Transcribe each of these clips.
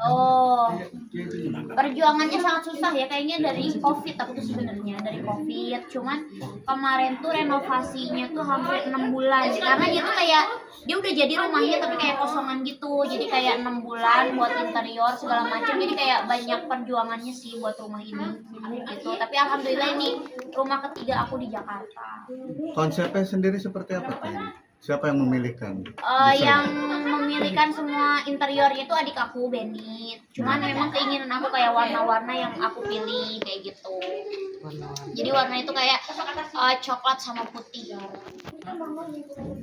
Oh, perjuangannya sangat susah ya kayaknya dari COVID aku tuh sebenarnya dari COVID. Cuman kemarin tuh renovasinya tuh hampir 6 bulan karena dia tuh kayak dia udah jadi rumahnya tapi kayak kosongan gitu. Jadi kayak 6 bulan buat interior segala macam. Jadi kayak banyak perjuangannya sih buat rumah ini gitu. Tapi alhamdulillah ini rumah ketiga aku di Jakarta. Konsepnya sendiri seperti apa Teh? Siapa yang memilihkan? Yang memilihkan semua interiornya itu adik aku Benny. Cuman memang keinginan aku kayak warna-warna yang aku pilih kayak gitu. Jadi warna itu kayak coklat sama putih.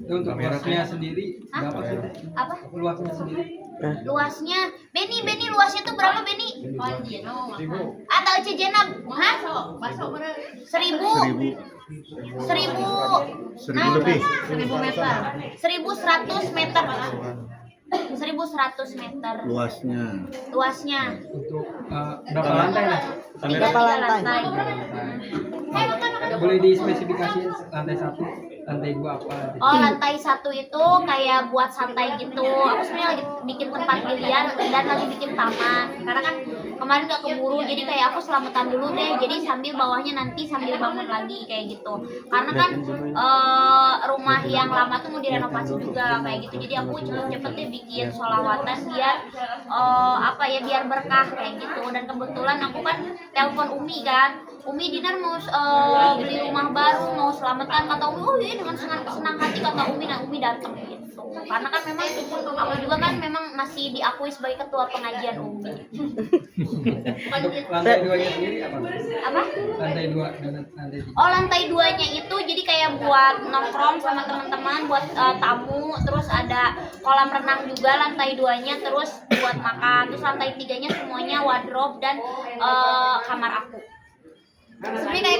Untuk luasnya sendiri berapa sih? Apa? Luasnya sendiri? Luasnya Benny luasnya tuh berapa Benny? Atau Cejenab? Hah? 1000 lebih. 1000 meter. 1100 meter. 1100 meter luasnya. Untuk berapa lantai lah? Berapa lantai? Boleh dispesifikasiin lantai 1, lantai 2 apa? Oh, lantai 1 itu kayak buat santai gitu. Aku sebenarnya lagi bikin tempat biliar dan lagi bikin taman. Karena kan kemarin gak keburu, jadi kayak aku selamatan dulu deh. Jadi sambil bawahnya nanti sambil bangun lagi kayak gitu. Karena kan rumah yang lama tuh mau direnovasi juga kayak gitu. Jadi aku cepet-cepet deh bikin sholawatan biar biar berkah kayak gitu. Dan kebetulan aku kan telepon Umi kan. Umi Dinar mau beli rumah baru, mau selamatan, kata Umi, oh iya dengan senang hati kata Umi, nah Umi datang gitu. Karena kan memang aku juga kan memang masih diakui sebagai ketua pengajian Umi. Lantai 2-nya sendiri apa? Apa? Lantai 2 dan lantai 3. Oh, lantai 2-nya itu jadi kayak buat nongkrong sama teman-teman, buat tamu, terus ada kolam renang juga lantai 2-nya, terus buat makan. Terus lantai 3-nya semuanya wardrobe dan kamar aku. Sebenarnya kayak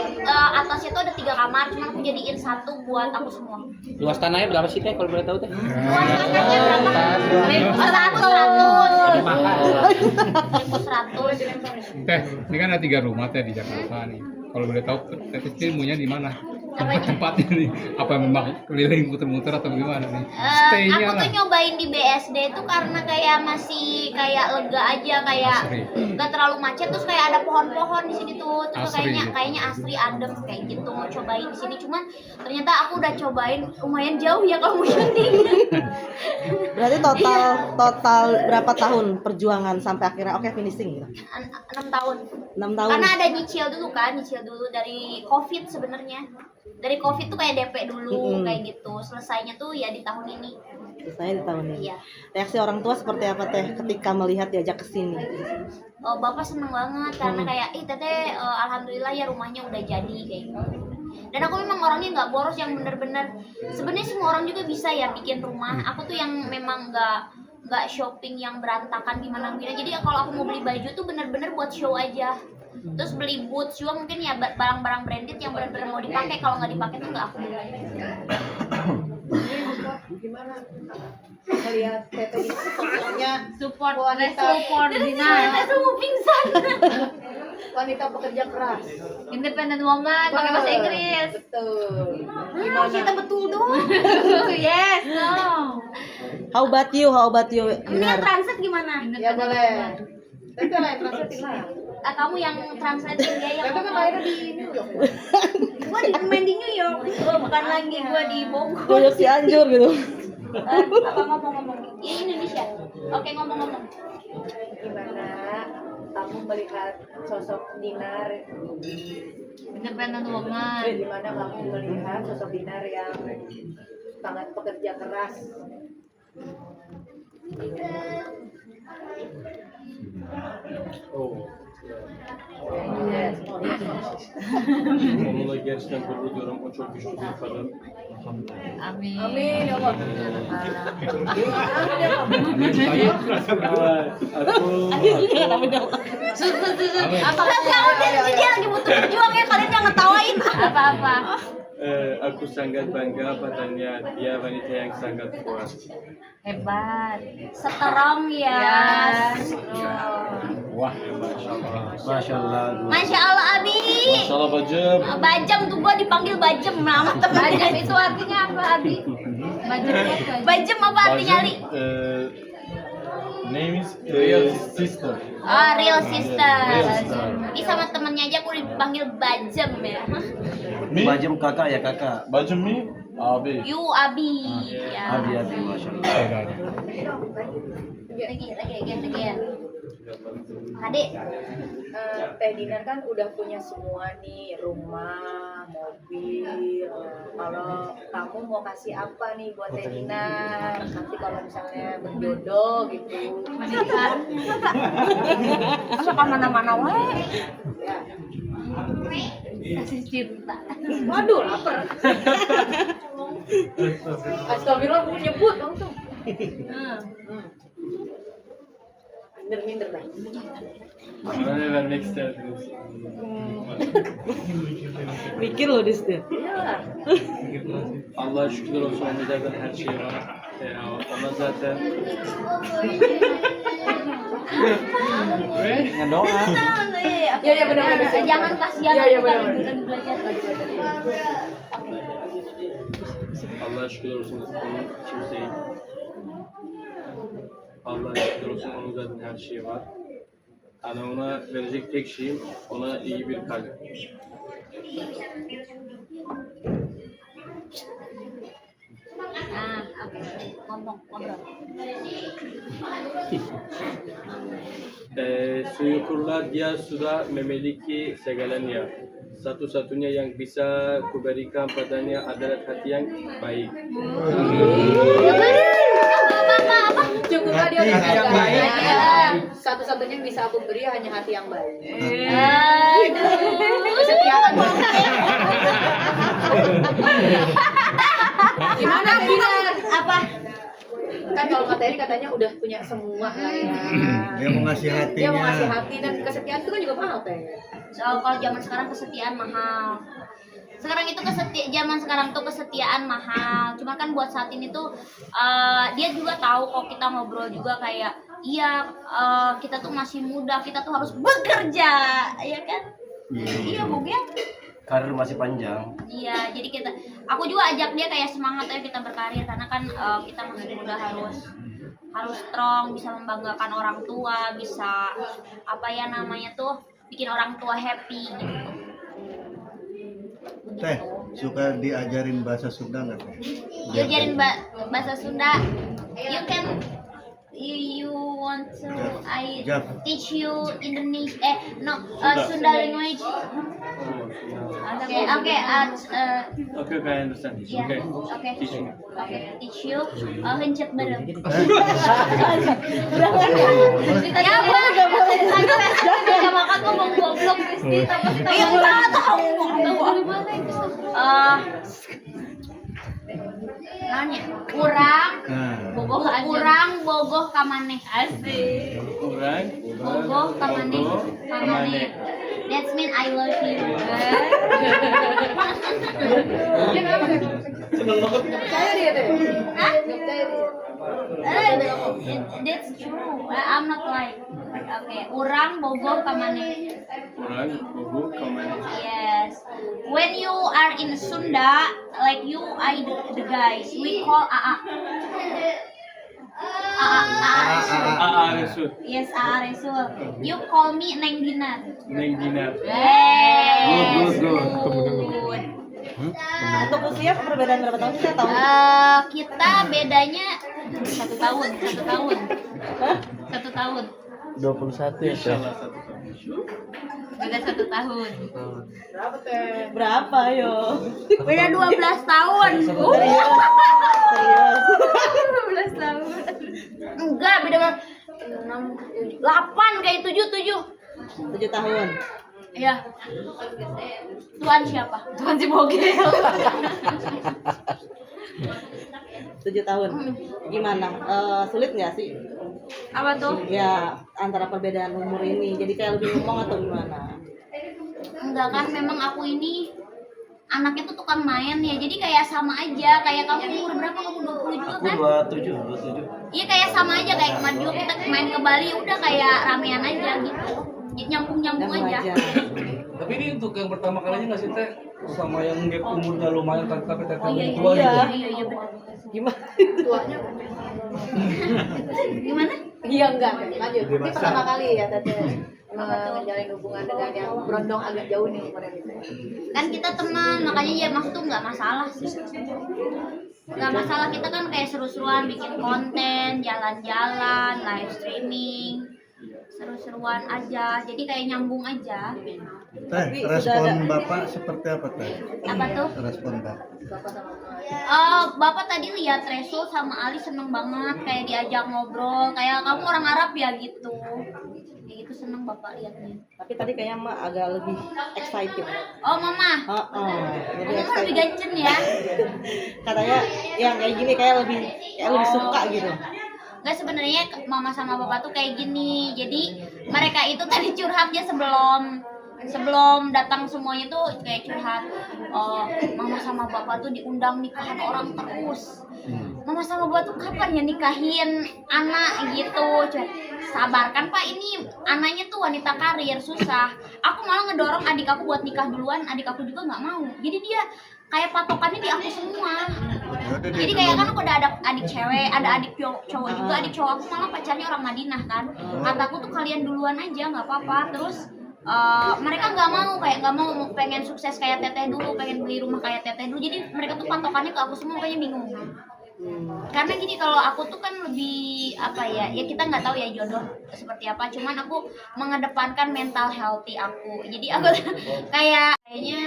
atasnya tuh ada 3 kamar, cuma aku jadiin 1 buat aku semua. Luas tanahnya berapa sih Teh kalau boleh tahu Teh? Luas tanahnya berapa? 1.100. Teh, ini kan ada 3 rumah Teh di Jakarta nih. Kalau boleh tahu Teh ilmunya di mana? Tempatnya nih, apa memang keliling muter-muter atau gimana nih? Stay-nya Aku tuh nyobain di BSD itu karena kayak masih kayak lega aja, kayak nggak terlalu macet, terus kayak ada pohon-pohon di sini tuh, terus kayaknya asri adem kayak gitu. Mau cobain di sini, cuman ternyata aku udah cobain lumayan jauh ya kalau mau syuting. Berarti total berapa tahun perjuangan sampai akhirnya oke finishing gitu? 6 tahun. 6 tahun. Karena ada nyicil dulu dari COVID sebenarnya. Dari COVID tuh kayak DP dulu kayak gitu. Selesainya tuh ya di tahun ini. Selesai di tahun ini. Iya. Reaksi orang tua seperti apa Teh ketika melihat diajak ke sini? Bapak seneng banget karena kayak Teteh alhamdulillah ya rumahnya udah jadi kayak gitu. Dan aku memang orangnya nggak boros yang bener-bener. Sebenarnya semua orang juga bisa ya bikin rumah. Aku tuh yang memang nggak shopping yang berantakan gimana-gimana. Jadi kalau aku mau beli baju tuh bener-bener buat show aja. Terus beli boots juga mungkin ya barang-barang branded yang benar-benar mau dipakai, kalau nggak dipakai tuh nggak aku beli. Gimana melihat Teteh ini pokoknya Support Dinar. Semua pingsan. Wanita pekerja keras, Independent woman pakai bahasa Inggris. betul. Kita betul dong. Yes, no. How about you? Ini yang translate gimana? Ya boleh. Teteh lah yang translate gimana? Kamu yang translate dia yang Teteh kan lahirnya di New York. gua main di New York. Bukan lagi gua di Bogor. Banyak Cianjur gitu. Apa ngomong-ngomong? Ini Indonesia. Oke, ngomong-ngomong. Gimana kamu melihat sosok Dinar? Independent woman. Gimana kamu melihat sosok Dinar yang sangat pekerja keras? Yes. Onunla gerçekten gurur duyuyorum. O çok güçlü bir kadın. Amin. Amin ya Allah. Apakah kamu dia lagi butuh berjuang ya, kalian jangan ngetawain apa-apa. Aku sangat bangga padanya. Dia wanita yang sangat kuat. Hebat, strong ya. Wah, Masya Allah. Masya Allah Abi. Masalah bacım. Bajam tuh gua dipanggil Bajem nama temen. Bajem itu artinya apa Abi? Bajem apa artinya Ali? Name is real sister. Oh, real sister. Ini sama temennya aja aku dipanggil Bajem ya. Bajem kakak ya kakak. Baju mi abi. You Abi. Ya. Abi masya Allah. Lagi. Adik. Teh Dinar kan udah punya semua nih, rumah, mobil. Kalau kamu mau kasih apa nih buat Teh Dinar? Nanti kalau misalnya berjodoh gitu. Masa kemana-mana wae. Ya. Kasih cinta. Waduh, lapar. Astagfirullah, aku nyebut langsung. Minder lah. Bana vermek isterdiniz. Mikir loh di situ. Iyalah. Allah'a şükürler olsun onlarda her şey var. Ona zaten Dengan doa. Ya benar. Jangan kasihan Ya, kita benar. lagi belajar. Allah'a şükürler olsun onun kimseyi. Allah'a şükürler olsun onun zaten her şeyi var. Yani ona verecek tek şeyim ona iyi bir kalp. Nah, oke. Ngobrol. Syukurlah dia sudah memiliki segalanya. Satu-satunya yang bisa kuberikan padanya adalah hati yang baik. Cukuplah dia Hati hati yang yang baik. baik. Satu-satunya yang bisa aku beri hanya hati yang baik. Aduh. Kesetiaan. Gimana Dinar? Apa? Kan kalau materi katanya udah punya semua lah ya. Dia mau ngasih hatinya. Dia mau ngasih hati dan kesetiaan itu kan juga mahal teh. Kalau zaman sekarang kesetiaan mahal. Sekarang itu zaman sekarang tuh kesetiaan mahal. Cuma kan buat saat ini tuh dia juga tahu kok kita ngobrol juga kayak iya kita tuh masih muda, kita tuh harus bekerja, ya kan? Iya, Bung ya. Karir masih panjang. Iya, jadi aku juga ajak dia kayak semangat ayo kita berkarir karena kan kita masih muda harus strong, bisa membanggakan orang tua, bisa apa ya namanya tuh bikin orang tua happy gitu. Teh, suka diajarin bahasa Sunda nggak Teh? Diajarin bahasa Sunda. You want to I Jaf. teach you Indonesia Sunda language. Okay, Okay, I understand. yeah, okay, Teach me. okay, teach you hencet bareng. Ya apa? Enggak boleh. Ya makan ngomong goblok Kristi tapi ya enggak tahu gimana itu. Nanya, kurang bogoh kamaneh asik. Kurang, Bogoh kamaneh. That's mean I love you. Percaya dia teh. Hah? Percaya dia. That's true. I'm not like. Okay, urang bogoh kamaneh. kurang, bobo, kemana? Yes. When you are in Sunda, like you, the guys, we call AA. Resul. Yes, AA Resul. You call me Neng Dinar. Neng Dinar. Yes. Good. Untuk usia perbedaan berapa tahun sih? Tahu? Kita bedanya 1 tahun. 1 tahun. 21 ya. İnşallah satu tahun. Beda 1 tahun. Berapa teh? Berapa yo? Beda 12 tahun. Serius. 12 tahun. Enggak, beda 6, 8 kayak 7. 7 tahun. Iya. Tuan siapa? Tuan si Bogel. 7 tahun. Gimana? Sulit nggak sih? Apa tuh? Ya antara perbedaan umur ini. Jadi kayak lebih ngomong atau gimana? Enggak kan, memang aku ini anaknya tuh tukang main ya. Jadi kayak sama aja. Kayak kamu umur berapa? Kamu 20 juga Aku kan? 27. Iya kayak sama aja kayak kemarin juga kita main ke Bali udah kayak ramean aja gitu. Nyambung aja. Tapi ini untuk yang pertama kalinya nggak sih teh sama yang gap umurnya lumayan tapi teteh Oh iya tua iya gitu. iya benar. Gimana? Tuanya Gimana? Iya enggak, lanjut. Ini Dewasa. pertama kali ya Tete menjalin hubungan dengan yang berondong agak jauh nih umurnya gitu. Kan kita teman, makanya ya maksud tuh nggak masalah sih. Nggak masalah, kita kan kayak seru-seruan bikin konten, jalan-jalan, live streaming, seru-seruan aja, jadi kayak nyambung aja. Teh, respon Bapak seperti apa Teh? Apa tuh? Respon Bapak. Bapak sama Bapak tadi lihat Resul sama Ali seneng banget, kayak diajak ngobrol, kayak kamu orang Arab ya gitu. Kayak gitu seneng Bapak lihatnya. Tapi tadi kayaknya Mak agak lebih excited. Oh Mama, Jadi Mama lebih excited. gancen ya. Katanya yang kayak gini kayak lebih suka gitu. Nggak, sebenarnya Mama sama Bapak tuh kayak gini. Jadi mereka itu tadi curhatnya sebelum datang semuanya tuh kayak curhat. Mama sama Bapak tuh diundang nikahan orang terus. Mama sama Bapak tuh kapan ya nikahin anak gitu. Sabarkan Pak, ini anaknya tuh wanita karir, susah. Aku malah ngedorong adik aku buat nikah duluan, adik aku juga nggak mau. Jadi dia kayak patokannya di aku semua. Jadi kayak kan aku ada adik cewek, ada adik cowok juga. Adik cowok aku malah pacarnya orang Madinah kan. Kataku tuh kalian duluan aja nggak apa-apa. Terus mereka nggak mau pengen sukses kayak Teteh dulu, pengen beli rumah kayak Teteh dulu. Jadi mereka tuh patokannya ke aku semua, makanya bingung. Karena gini, kalau aku tuh kan lebih apa ya kita nggak tahu ya jodoh seperti apa. Cuman aku mengedepankan mental healthy aku. Jadi aku kayaknya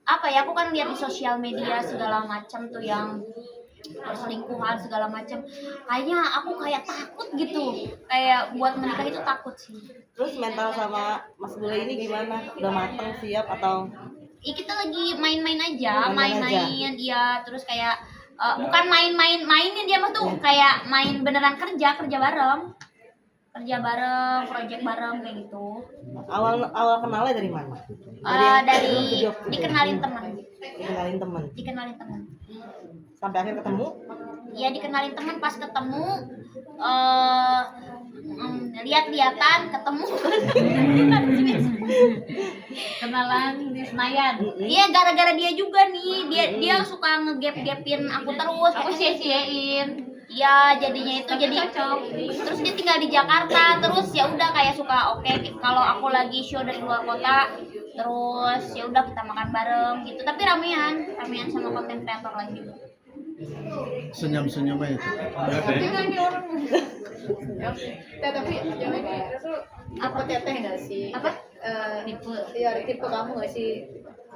apa ya, aku kan lihat di sosial media segala macam tuh yang perselingkuhan segala macam. Kayaknya aku kayak takut gitu, kayak buat menikah itu takut sih. Terus mental sama Mas Bule ini gimana? Udah mateng, siap atau? Kita lagi main-main aja, Main-main ya. Terus kayak bukan mainin dia mah tuh kayak main beneran kerja bareng, project bareng kayak gitu. Awal kenalnya dari mana? Dari dikenalin teman. Dikenalin teman. Sampai akhir ketemu? Ya dikenalin teman, pas ketemu lihat-lihatan ketemu. Kenalan di Senayan. Iya, gara-gara dia juga nih, dia suka ngegap-gapin aku terus, aku sia-siain. Iya, jadinya itu jadi terus dia tinggal di Jakarta, terus ya udah kayak suka kalau aku lagi show dari luar kota, terus ya udah kita makan bareng gitu, tapi ramean sama konten kreator lain juga. Senyum-senyum aja. Tapi jangan ini Resul apa Teteh nggak sih? Apa? Tipe? Iya, tipe kamu nggak sih?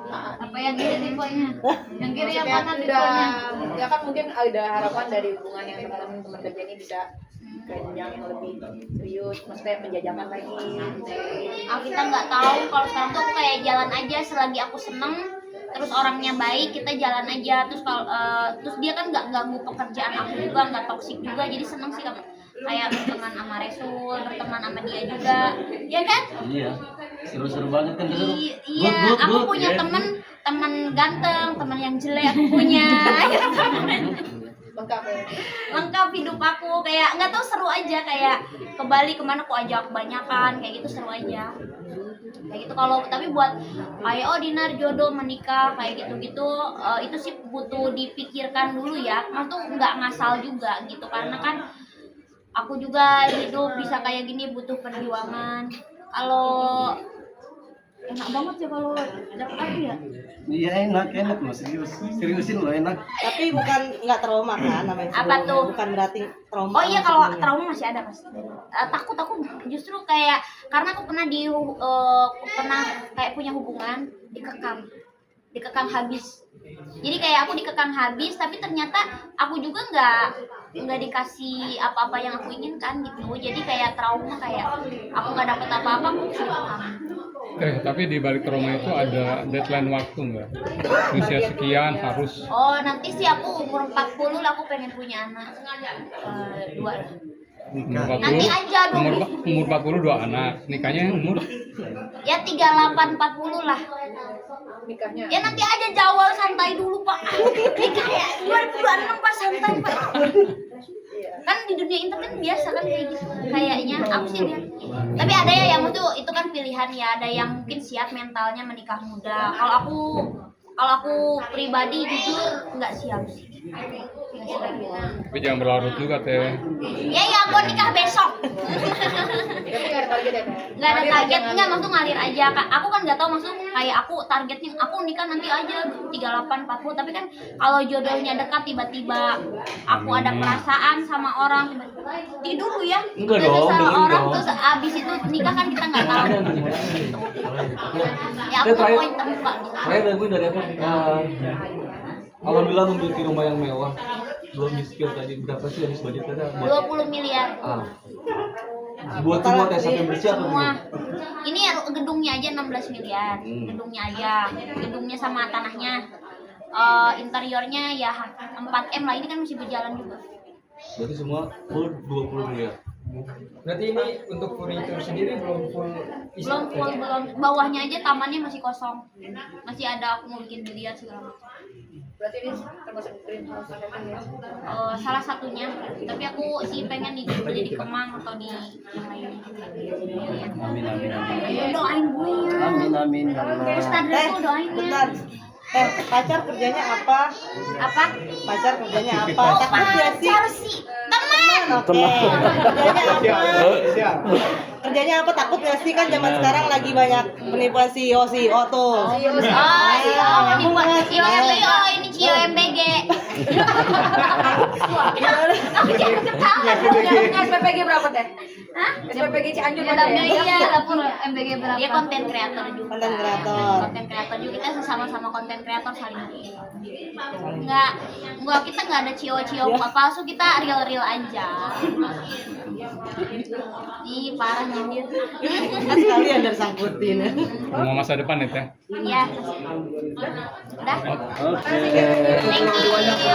Apa yang kiri tipenya? Yang kiri yang Maksudnya mana udah, tipenya? ya kan mungkin ada harapan dari hubungan yang teman kerja ini bisa ke jenjang yang lebih serius, maksudnya penjajakan lagi. Kita nggak tahu, kalau sekarang tuh aku kayak jalan aja selagi aku seneng, terus orangnya baik, kita jalan aja. Terus kalau terus dia kan nggak ganggu pekerjaan aku juga, nggak toksik juga, jadi seneng sih kayak berteman sama Resul, berteman sama dia juga, ya kan? Iya. Seru-seru banget kan seru. Iya, aku punya teman ganteng, teman yang jelek aku punya. Lengkap ya. Lengkap hidup aku, kayak nggak tahu, seru aja, kayak ke Bali kemana aku ajak kebanyakan, kayak gitu seru aja. Kayak gitu. Kalau tapi buat kayak Dinar jodoh menikah kayak gitu-gitu, itu sih butuh dipikirkan dulu ya. Maksudnya nggak ngasal juga gitu, karena kan aku juga hidup bisa kayak gini butuh perjuangan. Kalau enak banget ya kalau dapet aku ya. Iya enak loh, seriusin loh enak. Tapi bukan nggak trauma kan namanya Apa sebelumnya. tuh? Bukan berarti trauma. Oh iya, kalau sebelumnya. trauma masih ada pasti. Takut aku justru kayak karena aku pernah pernah kayak punya hubungan dikekang habis. Jadi kayak aku dikekang habis, tapi ternyata aku juga nggak dikasih apa-apa yang aku inginkan gitu. Jadi kayak trauma, kayak aku nggak dapet apa-apa, aku dikekang. Tapi di balik trauma itu ada deadline waktu nggak? Usia sekian harus. Oh, nanti sih aku umur 40 lah aku pengen punya anak. 2 lah. Umur Nanti 40, aja dong. umur 40 2 anak. Nikahnya umur Ya 38 40 lah. Nikahnya. Ya nanti aja Jawa, santai dulu Pak. Nikah ya 2026 Pak, santai Pak. Kan di dunia internet biasa kan kayak gitu. Kayaknya aku sih lihat. Tapi ada ya yang itu kan pilihan ya, ada yang mungkin siap mentalnya menikah muda. Kalau kalau aku pribadi jujur nggak siap sih. Tapi jangan berlarut juga teh. Ya aku nikah besok. Tapi nggak ada target ya Teh? Nggak ada target, nggak maksud ngalir aja. Aku kan nggak tahu maksud kayak aku targetnya aku nikah nanti aja 38-40, tapi kan kalau jodohnya dekat tiba-tiba aku ada perasaan sama orang tidur dulu ya. Enggak Udah dong, sama dengerin orang dong. terus abis itu nikah kan kita nggak tahu. Ya aku Terakhir- poin terbuka. Terakhir gue dari aku, alhamdulillah memiliki rumah yang mewah. Belum miskin tadi, berapa sih habis budgetnya buat 20 miliar. buat semua tes sampai bersih apa Semua. gimana? Ini gedungnya aja 16 miliar. Gedungnya aja. Gedungnya sama tanahnya. Interiornya ya 4M lah, ini kan masih berjalan juga. Berarti semua full 20 miliar. Berarti ini untuk furniture sendiri belum full isi. Belum bawahnya aja tamannya masih kosong. Masih ada aku mau bikin biliar segala macam. Berarti ini termasuk dream house Teh ya? Salah satunya, tapi aku sih pengen beli di Kemang atau di yang lain. Amin amin amin. Ayo doain gue ya. Amin amin ya Allah. Ustaz Revo doain ya. Bentar. Pacar kerjanya apa? Apa? Pacar kerjanya apa? Oh, Takut gak sih? pacar sih. Teman. Oke. Kerjanya apa? Kerjanya apa? Takut gak sih? Kan zaman sekarang lagi banyak penipuan CEO tuh. Oh, ini Cio MBG. Aku jangan ketawa. SPPG berapa Teh? Hah? SPPG Cianjur Ya, berapa tapi ya? iya, Dapur MBG berapa? dia konten kreator juga. Konten kreator. Konten kreator juga, kita sama-sama konten kreator saling. Enggak kita nggak ada cio-cio palsu, kita real aja. Ih, parah nyindir. Kan sekalian dari sangkutin. Mau masa depan ya teh. Iya. Udah. Oke. Thank you.